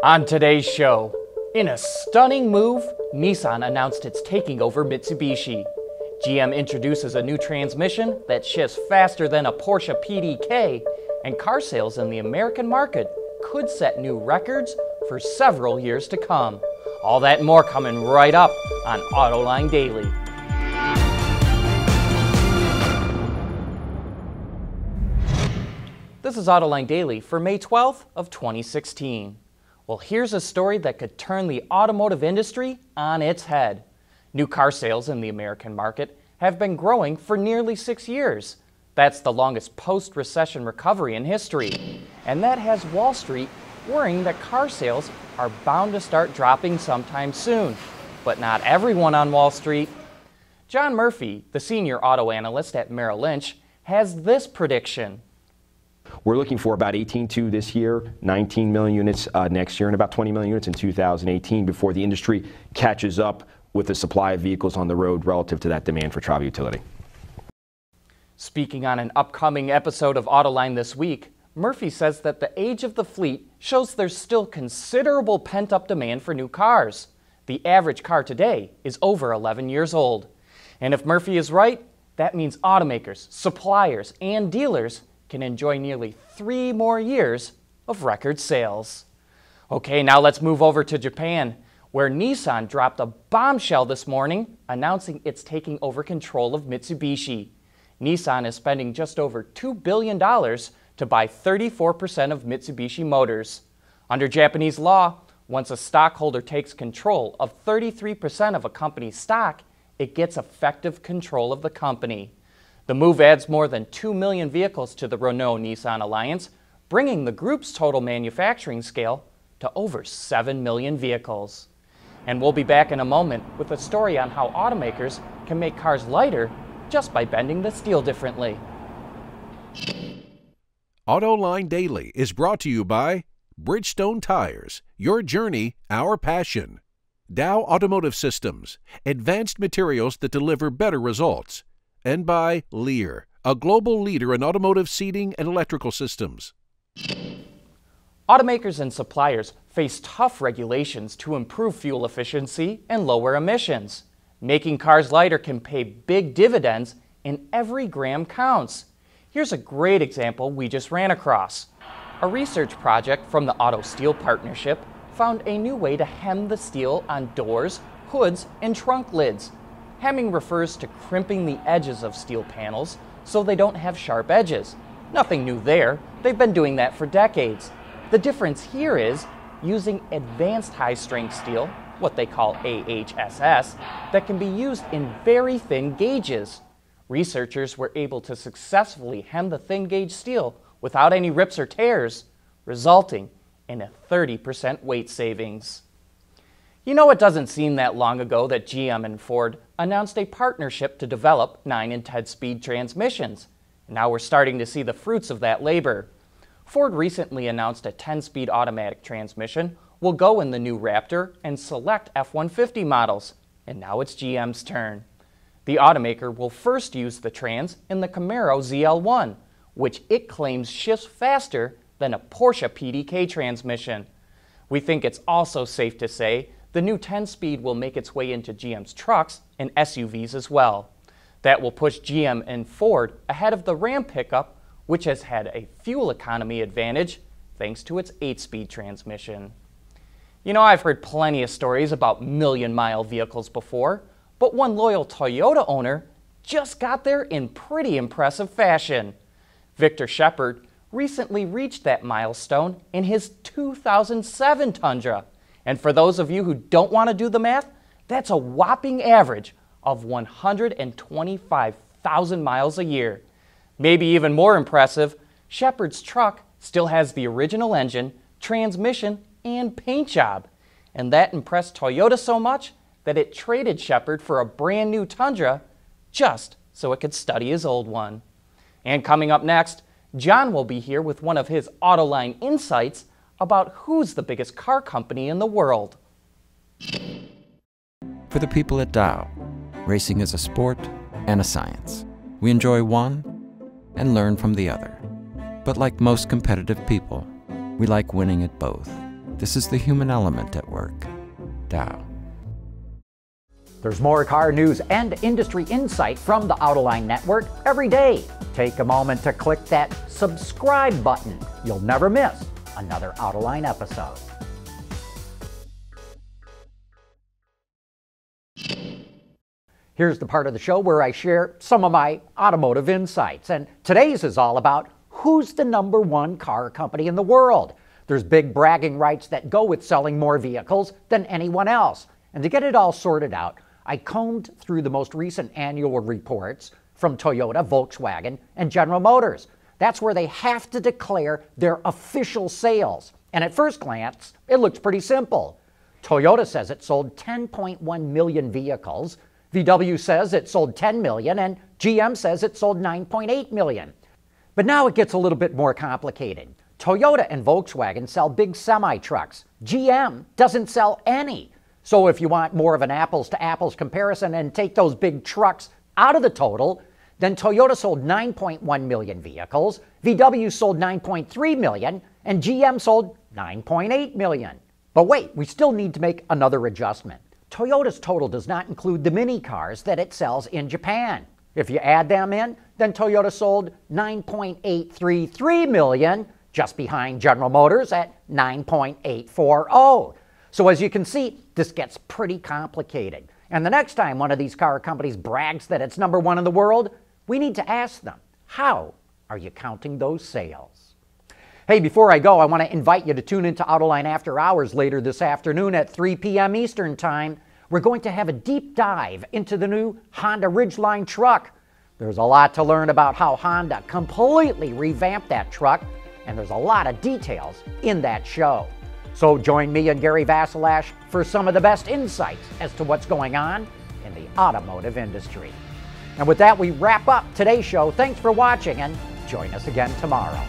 On today's show, in a stunning move, Nissan announced it's taking over Mitsubishi. GM introduces a new transmission that shifts faster than a Porsche PDK, and car sales in the American market could set new records for several years to come. All that and more coming right up on Autoline Daily. This is Autoline Daily for May 12th of 2016. Well, here's a story that could turn the automotive industry on its head. New car sales in the American market have been growing for nearly 6 years. That's the longest post-recession recovery in history. And that has Wall Street worrying that car sales are bound to start dropping sometime soon. But not everyone on Wall Street. John Murphy, the senior auto analyst at Merrill Lynch, has this prediction. We're looking for about 18.2 this year, 19 million units next year, and about 20 million units in 2018 before the industry catches up with the supply of vehicles on the road relative to that demand for travel utility. Speaking on an upcoming episode of Autoline this week, Murphy says that the age of the fleet shows there's still considerable pent-up demand for new cars. The average car today is over 11 years old. And if Murphy is right, that means automakers, suppliers, and dealers can enjoy nearly 3 more years of record sales. Okay, now let's move over to Japan, where Nissan dropped a bombshell this morning announcing it's taking over control of Mitsubishi. Nissan is spending just over $2 billion to buy 34% of Mitsubishi Motors. Under Japanese law, once a stockholder takes control of 33% of a company's stock, it gets effective control of the company. The move adds more than 2 million vehicles to the Renault-Nissan alliance, bringing the group's total manufacturing scale to over 7 million vehicles. And we'll be back in a moment with a story on how automakers can make cars lighter just by bending the steel differently. Autoline Daily is brought to you by Bridgestone Tires, your journey, our passion. Dow Automotive Systems, advanced materials that deliver better results. And by Lear, a global leader in automotive seating and electrical systems. Automakers and suppliers face tough regulations to improve fuel efficiency and lower emissions. Making cars lighter can pay big dividends, and every gram counts. Here's a great example we just ran across. A research project from the Auto Steel Partnership found a new way to hem the steel on doors, hoods, and trunk lids. Hemming refers to crimping the edges of steel panels so they don't have sharp edges. Nothing new there. They've been doing that for decades. The difference here is using advanced high-strength steel, what they call AHSS, that can be used in very thin gauges. Researchers were able to successfully hem the thin gauge steel without any rips or tears, resulting in a 30% weight savings. You know, it doesn't seem that long ago that GM and Ford announced a partnership to develop 9 and 10-speed transmissions. Now we're starting to see the fruits of that labor. Ford recently announced a 10-speed automatic transmission will go in the new Raptor and select F-150 models, and now it's GM's turn. The automaker will first use the trans in the Camaro ZL1, which it claims shifts faster than a Porsche PDK transmission. We think it's also safe to say the new 10-speed will make its way into GM's trucks and SUVs as well. That will push GM and Ford ahead of the Ram pickup, which has had a fuel economy advantage thanks to its 8-speed transmission. You know, I've heard plenty of stories about million-mile vehicles before, but one loyal Toyota owner just got there in pretty impressive fashion. Victor Shepard recently reached that milestone in his 2007 Tundra. And for those of you who don't want to do the math, that's a whopping average of 125,000 miles a year. Maybe even more impressive, Shepard's truck still has the original engine, transmission, and paint job. And that impressed Toyota so much that it traded Shepard for a brand new Tundra just so it could study his old one. And coming up next, John will be here with one of his Autoline insights about who's the biggest car company in the world. For the people at Dow, racing is a sport and a science. We enjoy one and learn from the other. But like most competitive people, we like winning at both. This is the human element at work. Dow. There's more car news and industry insight from the Autoline network every day. Take a moment to click that subscribe button. You'll never miss another Autoline episode. Here's the part of the show where I share some of my automotive insights. And today's is all about who's the #1 car company in the world. There's big bragging rights that go with selling more vehicles than anyone else. And to get it all sorted out, I combed through the most recent annual reports from Toyota, Volkswagen, and General Motors. That's where they have to declare their official sales. And at first glance, it looks pretty simple. Toyota says it sold 10.1 million vehicles, VW says it sold 10 million, and GM says it sold 9.8 million. But now it gets a little bit more complicated. Toyota and Volkswagen sell big semi-trucks. GM doesn't sell any. So if you want more of an apples-to-apples comparison and take those big trucks out of the total, then Toyota sold 9.1 million vehicles, VW sold 9.3 million, and GM sold 9.8 million. But wait, we still need to make another adjustment. Toyota's total does not include the mini cars that it sells in Japan. If you add them in, then Toyota sold 9.833 million, just behind General Motors at 9.840. So as you can see, this gets pretty complicated. And the next time one of these car companies brags that it's #1 in the world, we need to ask them, how are you counting those sales? Hey, before I go, I want to invite you to tune into Autoline After Hours later this afternoon at 3 p.m. Eastern Time. We're going to have a deep dive into the new Honda Ridgeline truck. There's a lot to learn about how Honda completely revamped that truck, and there's a lot of details in that show. So join me and Gary Vasilash for some of the best insights as to what's going on in the automotive industry. And with that, we wrap up today's show. Thanks for watching, and join us again tomorrow.